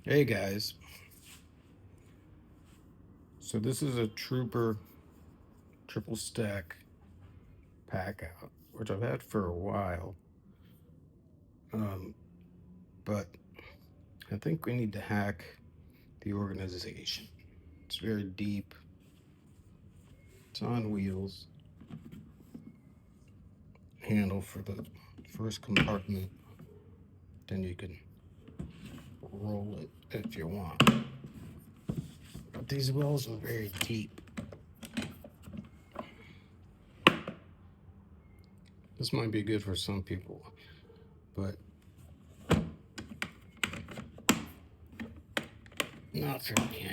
Hey guys, so this is a Truper triple stack pack out, which I've had for a while, but I think we need to hack the organization. It's very deep, it's on wheels, handle for the first compartment, then you can roll it if you want. But these wells are very deep. This might be good for some people, but not for me.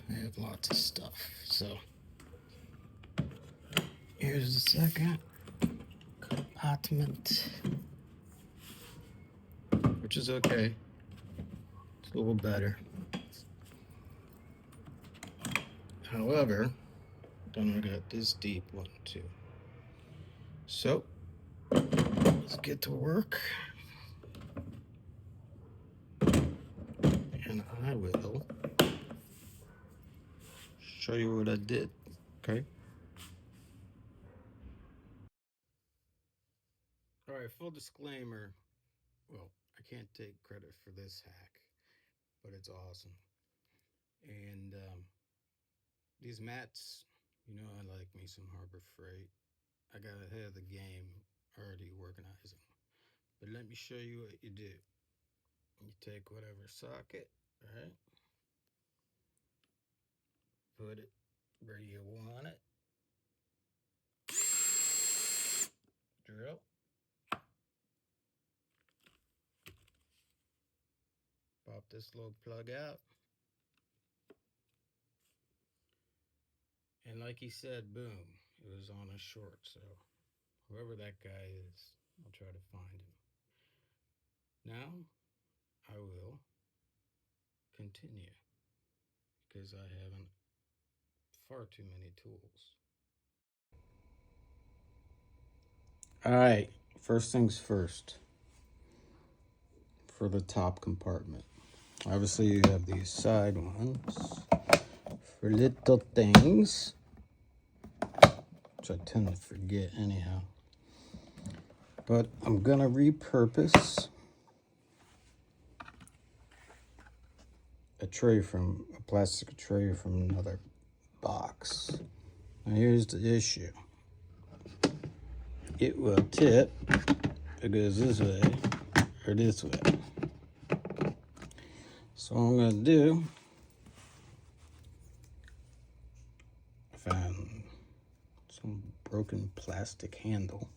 I have lots of stuff. So here's the second compartment, which is okay. It's a little better. However, then I got this deep one too. So let's get to work. And I will show you what I did, okay? All right, full disclaimer. Well, I can't take credit for this hack, but it's awesome. And these mats, you know, I like me some Harbor Freight. I got ahead of the game already organizing. But let me show you what you do. You take whatever socket, right? Put it where you want it. Drill. Pop this little plug out. And like he said, boom, it was on a short. So whoever that guy is, I'll try to find him. Now I will continue because I haven't far too many tools. All right, first things first. For the top compartment, obviously you have these side ones for little things, which I tend to forget anyhow. But I'm gonna repurpose a plastic tray from another box. Now here's the issue. It will tip if it goes this way or this way. So what I'm gonna do, I found some broken plastic handle.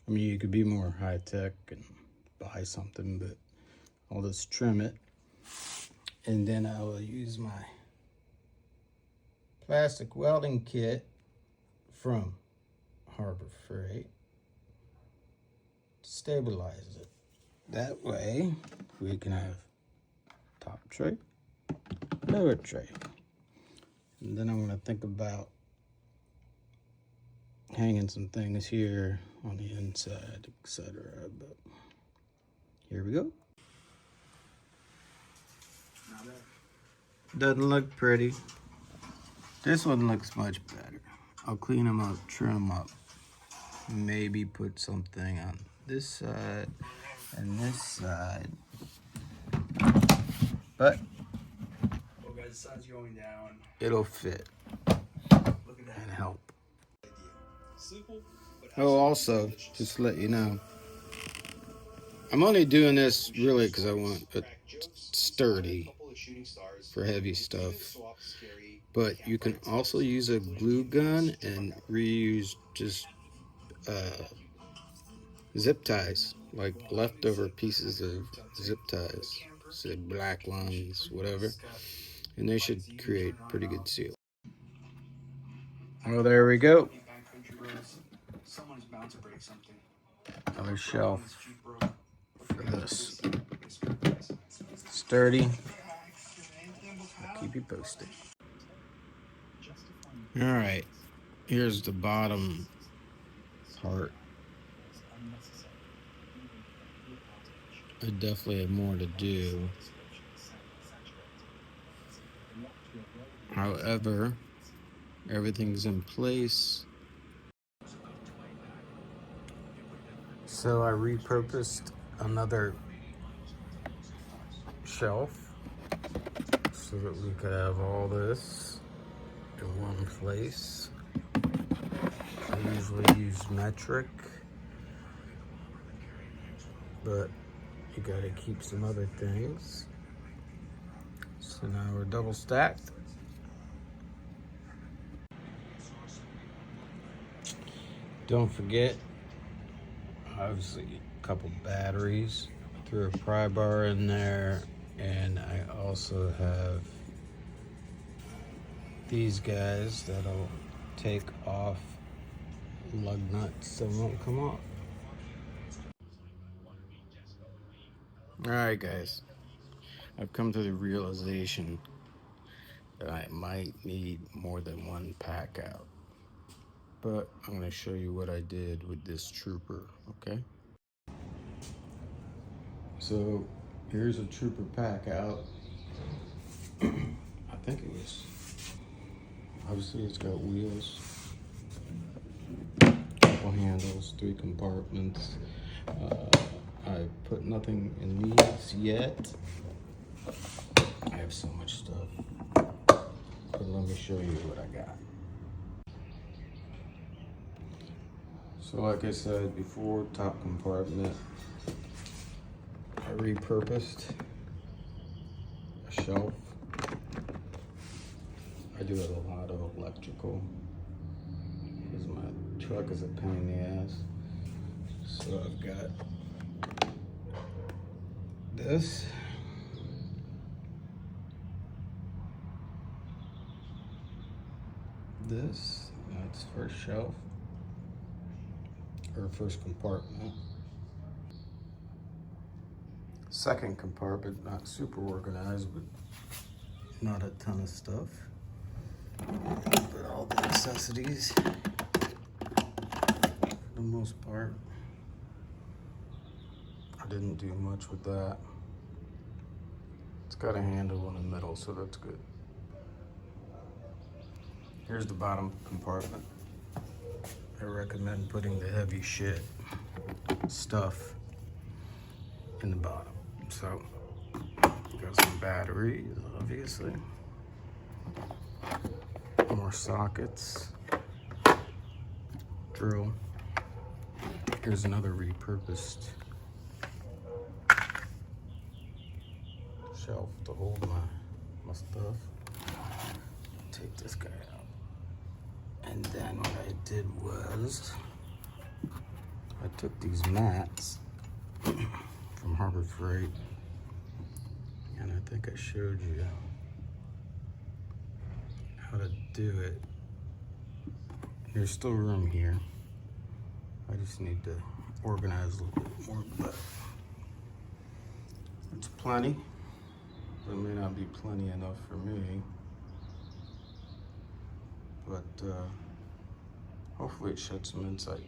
I mean, you could be more high tech and buy something, but I'll just trim it. And then I will use my plastic welding kit from Harbor Freight to stabilize it. That way we can have top tray, lower tray. And then I'm gonna think about hanging some things here on the inside, etc. But here we go. Doesn't look pretty. This one looks much better. I'll clean them up, trim them up, maybe put something on this side and this side. But oh, guys, the sun's going down. It'll fit and help. Simple, Oh, also, just to let you know, I'm only doing this really because I want it sturdy for heavy stuff. But you can also use a glue gun and reuse just zip ties, like leftover pieces of zip ties, say black ones, whatever, and they should create pretty good seal. Well, there we go. Someone's bound to break something. Another shelf for this. Sturdy. I'll keep you posted. All right, here's the bottom part. I definitely have more to do. However, everything's in place. So I repurposed another shelf so that we could have all this in one place. I usually use metric, but you gotta keep some other things. So now we're double stacked. Don't forget, obviously, a couple batteries. Threw a pry bar in there, and I also have these guys that'll take off lug nuts so they won't come off. Alright guys, I've come to the realization that I might need more than one pack out. But I'm going to show you what I did with this Truper, okay? So here's a Truper pack out. I think it was, obviously it's got wheels, couple handles, 3 compartments. I put nothing in these yet. I have so much stuff. But let me show you what I got. So like I said before, top compartment, I repurposed a shelf. I do a lot of electrical because my truck is a pain in the ass. So I've got this. That's first shelf, or first compartment. Second compartment, not super organized, but not a ton of stuff. But all the necessities, for the most part. I didn't do much with that. It's got a handle in the middle, so that's good. Here's the bottom compartment. I recommend putting the heavy shit stuff in the bottom. So, got some batteries, obviously. More sockets. Drill. Here's another repurposed shelf to hold my stuff. Take this guy out. And then what I did was, I took these mats from Harbor Freight, and I think I showed you how to do it. There's still room here. I just need to organize a little bit more, but it's plenty. It may not be plenty enough for me, but hopefully it sheds some insight.